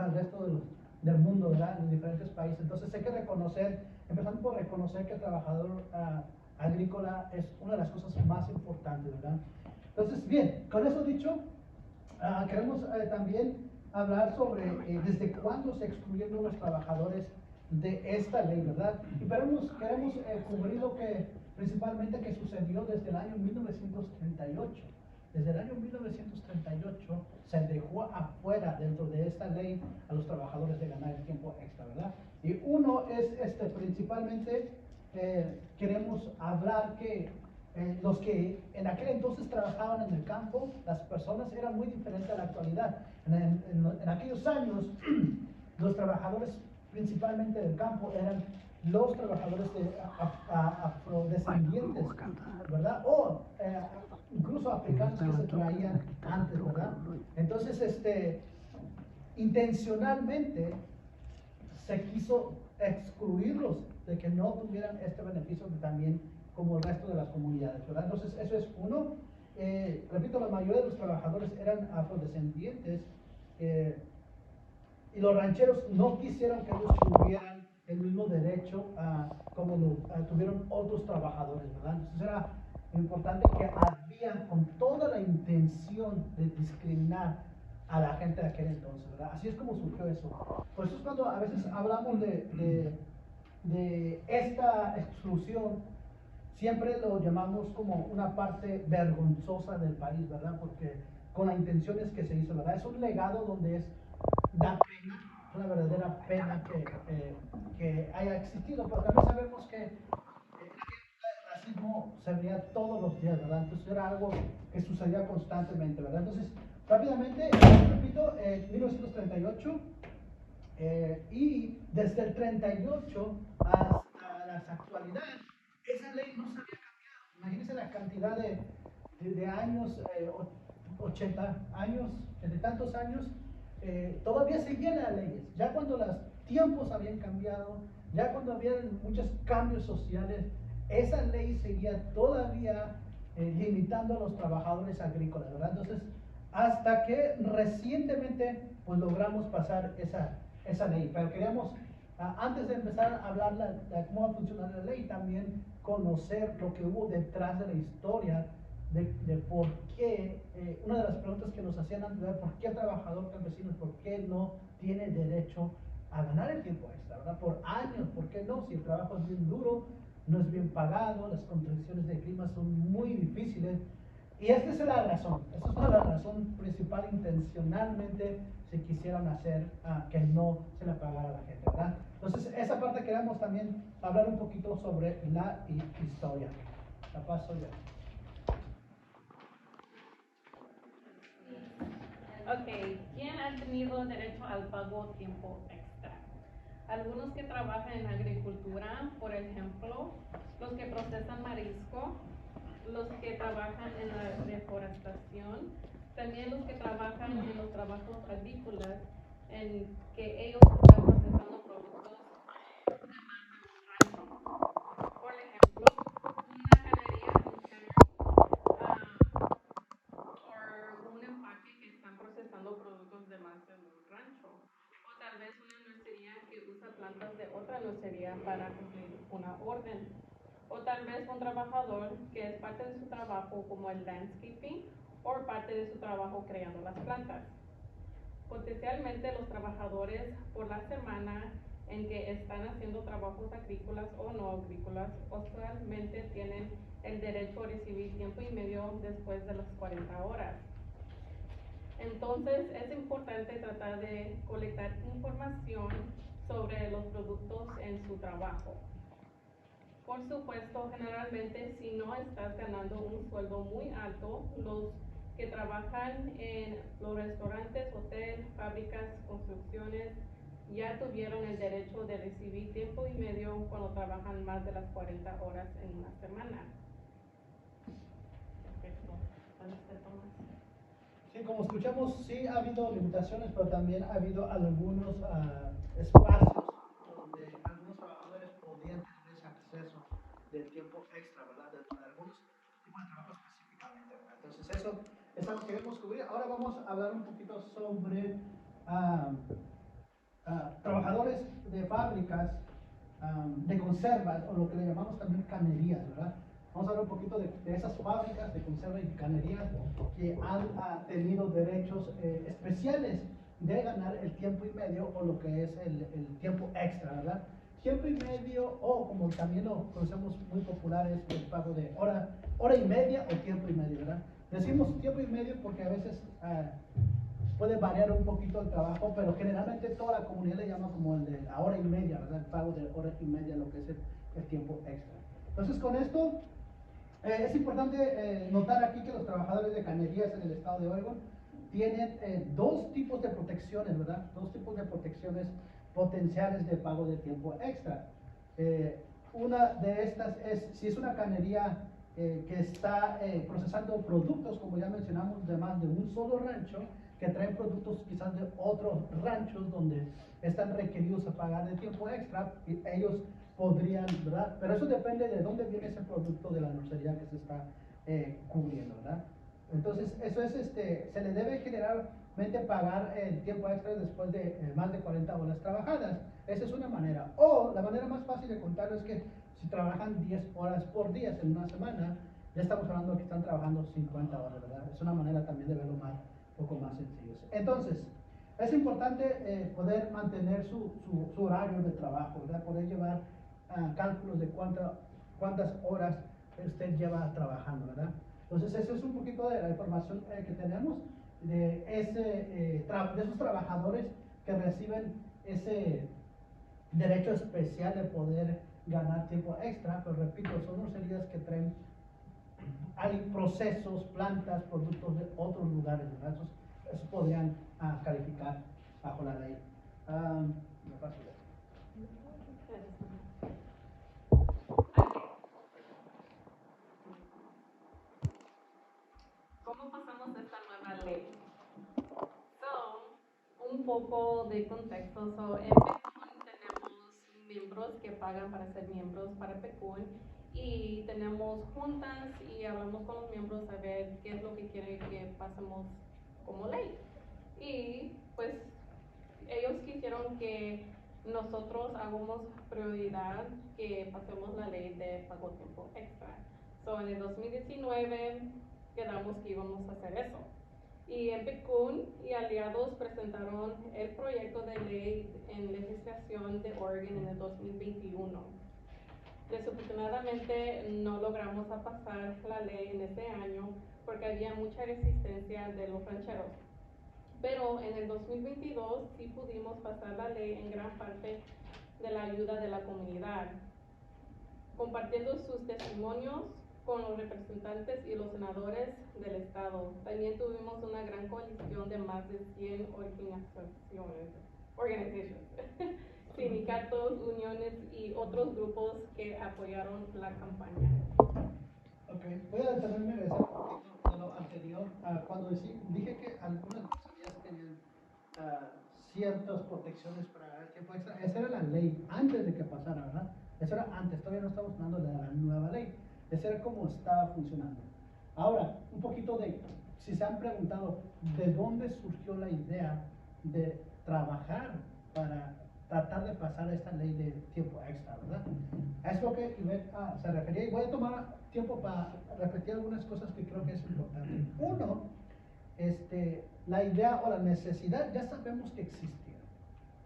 al resto del mundo, ¿verdad? En los diferentes países. Entonces hay que reconocer, empezando por reconocer que el trabajador agrícola es una de las cosas más importantes, ¿verdad? Entonces, bien, con eso dicho, queremos también hablar sobre desde cuándo se excluyeron los trabajadores de esta ley, ¿verdad? Y queremos cubrir lo que principalmente que sucedió desde el año 1938. Desde el año 1938 se dejó afuera dentro de esta ley a los trabajadores de ganar el tiempo extra, ¿verdad? Y uno es principalmente queremos hablar que los que en aquel entonces trabajaban en el campo, las personas eran muy diferentes a la actualidad. En aquellos años, los trabajadores principalmente del campo eran los trabajadores afrodescendientes, ¿verdad? O incluso africanos que se traían antes, ¿verdad? Entonces, intencionalmente se quiso excluirlos de que no tuvieran este beneficio también como el resto de las comunidades, ¿verdad? Entonces, eso es uno. Repito, la mayoría de los trabajadores eran afrodescendientes y los rancheros no quisieron que ellos tuvieran el mismo derecho como tuvieron otros trabajadores, ¿verdad? Entonces era importante que habían con toda la intención de discriminar a la gente de aquel entonces, ¿verdad? Así es como surgió eso. Por eso es cuando a veces hablamos de esta exclusión, siempre lo llamamos como una parte vergonzosa del país, ¿verdad? Porque con la intención es que se hizo, ¿verdad? Es un legado donde da pena, una verdadera pena que haya existido, pero también sabemos que el racismo se veía todos los días, ¿verdad? Entonces era algo que sucedía constantemente, ¿verdad? Entonces, rápidamente, repito, 1938, y desde el 38 hasta la actualidad, esa ley no se había cambiado. Imagínense la cantidad de años, 80 años, de tantos años, todavía seguían las leyes. Ya cuando los tiempos habían cambiado, ya cuando había muchos cambios sociales, esa ley seguía todavía limitando a los trabajadores agrícolas, ¿verdad? Entonces, hasta que recientemente pues logramos pasar esa ley, pero queríamos, antes de empezar a hablar de cómo va a funcionar la ley, también conocer lo que hubo detrás de la historia de por qué, una de las preguntas que nos hacían antes de por qué el trabajador campesino, por qué no tiene derecho a ganar el tiempo extra, ¿verdad? Por años, ¿por qué no? Si el trabajo es bien duro, no es bien pagado, las condiciones de clima son muy difíciles. Y esta es la razón, esta es la razón principal, intencionalmente se quisieron hacer que no se le pagara a la gente, ¿verdad? Entonces, esa parte queremos también hablar un poquito sobre la historia. La paso ya. Ok, ¿quién ha tenido derecho al pago tiempo extra? Algunos que trabajan en agricultura, por ejemplo, los que procesan marisco, los que trabajan en la deforestación, también los que trabajan en los trabajos agrícolas, en que ellos están procesando productos de más de un rancho. Por ejemplo, una galería, un cannery, o un empaque que están procesando productos de más de un rancho. O tal vez una nuecería que usa plantas de otra nuecería para cumplir una orden. O tal vez un trabajador que es parte de su trabajo como el landscaping o parte de su trabajo creando las plantas. Potencialmente los trabajadores por la semana en que están haciendo trabajos agrícolas o no agrícolas usualmente tienen el derecho a recibir tiempo y medio después de las 40 horas. Entonces es importante tratar de colectar información sobre los productos en su trabajo. Por supuesto, generalmente si no estás ganando un sueldo muy alto, los que trabajan en los restaurantes, hoteles, fábricas, construcciones, ya tuvieron el derecho de recibir tiempo y medio cuando trabajan más de las 40 horas en una semana. Perfecto. Sí, como escuchamos, sí ha habido limitaciones, pero también ha habido algunos espacios donde algunos trabajadores podían tener ese acceso del tiempo extra, ¿verdad? De algunos tipos de trabajo específicamente, ¿verdad? Entonces, eso es algo que queremos cubrir. Ahora vamos a hablar un poquito sobre trabajadores de fábricas, de conservas, o lo que le llamamos también canerías, ¿verdad? Vamos a hablar un poquito de esas fábricas de conserva y canerías que han tenido derechos especiales de ganar el tiempo y medio, o lo que es el tiempo extra, ¿verdad? Tiempo y medio, o como también lo conocemos muy popular, es el pago de hora y media o tiempo y medio, ¿verdad? Decimos tiempo y medio porque a veces puede variar un poquito el trabajo, pero generalmente toda la comunidad le llama como el de la hora y media, ¿verdad? El pago de hora y media, lo que es el tiempo extra. Entonces, con esto, es importante notar aquí que los trabajadores de cañerías en el estado de Oregon tienen dos tipos de protecciones, ¿verdad? Dos tipos de protecciones potenciales de pago de tiempo extra. Una de estas es, si es una cañería que está procesando productos, como ya mencionamos, de más de un solo rancho, que traen productos quizás de otros ranchos donde están requeridos a pagar de tiempo extra, y ellos podrían, ¿verdad? Pero eso depende de dónde viene ese producto de la nursería que se está cubriendo, ¿verdad? Entonces, eso es, se le debe generalmente pagar el tiempo extra después de más de 40 horas trabajadas. Esa es una manera. O la manera más fácil de contarlo es que si trabajan 10 horas por día en una semana, ya estamos hablando de que están trabajando 50 horas, ¿verdad? Es una manera también de verlo más, un poco más sencillo. Entonces, es importante poder mantener su horario de trabajo, ¿verdad? Poder llevar cálculos de cuántas horas usted lleva trabajando, ¿verdad? Entonces, eso es un poquito de la información que tenemos de esos trabajadores que reciben ese derecho especial de poder ganar tiempo extra, pero repito, son nurserías que traen hay procesos, plantas, productos de otros lugares, ¿verdad? Esos podrían calificar bajo la ley. Me paso de ¿Cómo pasamos esta nueva ley? Un poco de contexto. En PECUN tenemos miembros que pagan para ser miembros para PECUN, y tenemos juntas y hablamos con los miembros a ver qué es lo que quieren que pasemos como ley. Y pues ellos quisieron que nosotros hagamos prioridad que pasemos la ley de pago tiempo extra. En el 2019 quedamos que íbamos a hacer eso. Y en PECUN y aliados presentaron el proyecto de ley en legislación de Oregon en el 2021. Desafortunadamente no logramos pasar la ley en ese año porque había mucha resistencia de los rancheros. Pero en el 2022 sí pudimos pasar la ley en gran parte de la ayuda de la comunidad, compartiendo sus testimonios con los representantes y los senadores del estado. También tuvimos una gran coalición de más de 100 organizaciones, sindicatos, uniones y otros grupos que apoyaron la campaña. Ok, voy a detenerme de lo anterior. Cuando dije que algunas nurserías tenían ciertas protecciones para el tiempo extra, esa era la ley antes de que pasara, ¿verdad? Eso era antes, todavía no estamos hablando de la nueva ley. Ese era cómo estaba funcionando. Ahora, un poquito si se han preguntado de dónde surgió la idea de trabajar para tratar de pasar esta ley de tiempo extra, ¿verdad? Es lo que Ivette se refería, y voy a tomar tiempo para repetir algunas cosas que creo que es importante. Uno, la idea o la necesidad, ya sabemos que existía.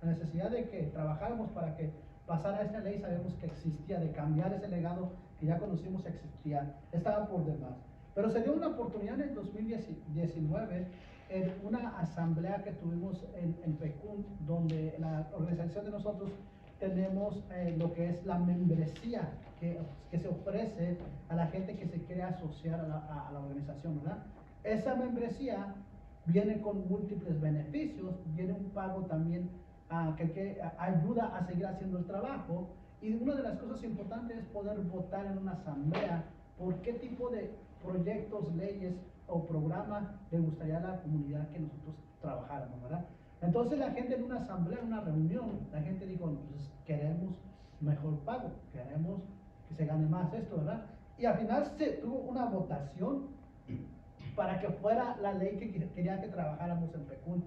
La necesidad de que trabajáramos para que pasara esta ley, sabemos que existía, de cambiar ese legado que ya conocimos existía, estaba por demás. Pero se dio una oportunidad en el 2019 en una asamblea que tuvimos en PECUN, donde la organización de nosotros tenemos lo que es la membresía que se ofrece a la gente que se quiere asociar a la organización, ¿verdad? Esa membresía viene con múltiples beneficios, viene un pago también que ayuda a seguir haciendo el trabajo, y una de las cosas importantes es poder votar en una asamblea por qué tipo de proyectos, leyes o programas le gustaría a la comunidad que nosotros trabajáramos, ¿verdad? Entonces la gente en una asamblea, en una reunión, la gente dijo, pues queremos mejor pago, queremos que se gane más esto, ¿verdad? Y al final se tuvo una votación para que fuera la ley que quería que trabajáramos en PECUN.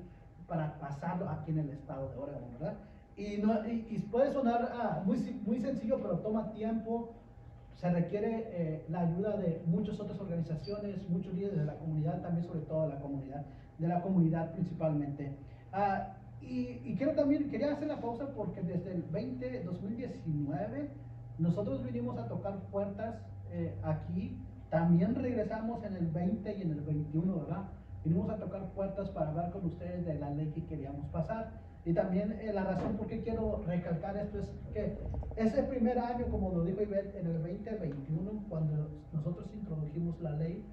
para pasarlo aquí en el estado de Oregon, ¿verdad? Y puede sonar muy sencillo, pero toma tiempo. Se requiere la ayuda de muchas otras organizaciones, muchos líderes de la comunidad, también sobre todo de la comunidad principalmente. Y quería hacer la pausa porque desde el 2019 nosotros vinimos a tocar puertas aquí, también regresamos en el 20 y en el 21, ¿verdad? Vinimos a tocar puertas para hablar con ustedes de la ley que queríamos pasar. Y también la razón por qué quiero recalcar esto es que ese primer año, como lo dijo Ivette, en el 2021, cuando nosotros introdujimos la ley,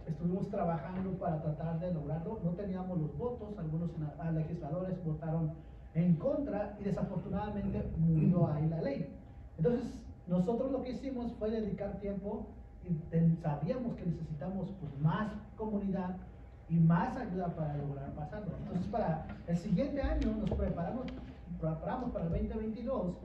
estuvimos trabajando para tratar de lograrlo. No teníamos los votos, algunos legisladores votaron en contra y desafortunadamente murió ahí la ley. Entonces, nosotros lo que hicimos fue dedicar tiempo y sabíamos que necesitamos pues, más comunidad y más ayuda para lograr pasarlo. Entonces, para el siguiente año nos preparamos para el 2022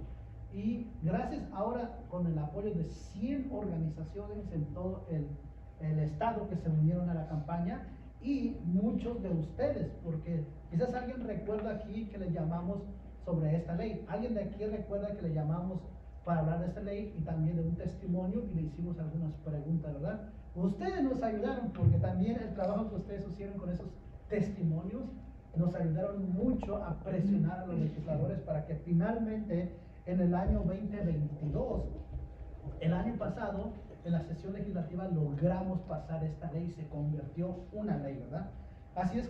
y gracias ahora con el apoyo de 100 organizaciones en todo el estado que se unieron a la campaña y muchos de ustedes, porque quizás alguien recuerda aquí que le llamamos sobre esta ley, alguien de aquí recuerda que le llamamos para hablar de esta ley y también de un testimonio y le hicimos algunas preguntas, ¿verdad? Ustedes nos ayudaron porque también el trabajo que ustedes hicieron con esos testimonios nos ayudaron mucho a presionar a los legisladores para que finalmente en el año 2022, el año pasado, en la sesión legislativa logramos pasar esta ley y se convirtió una ley, ¿verdad? Así es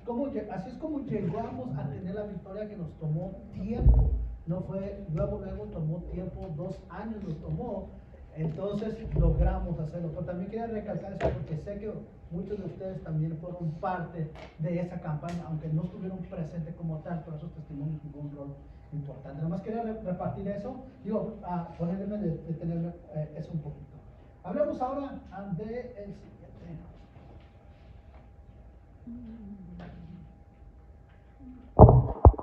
como llegamos a tener la victoria que nos tomó tiempo. No fue luego tomó tiempo, 2 años nos tomó, entonces logramos hacerlo. Pero también quería recalcar eso porque sé que muchos de ustedes también fueron parte de esa campaña, aunque no estuvieron presentes como tal, pero esos testimonios jugaron un rol importante. Nada más quería repartir eso, ponerme detenerme eso un poquito. Hablemos ahora del siguiente.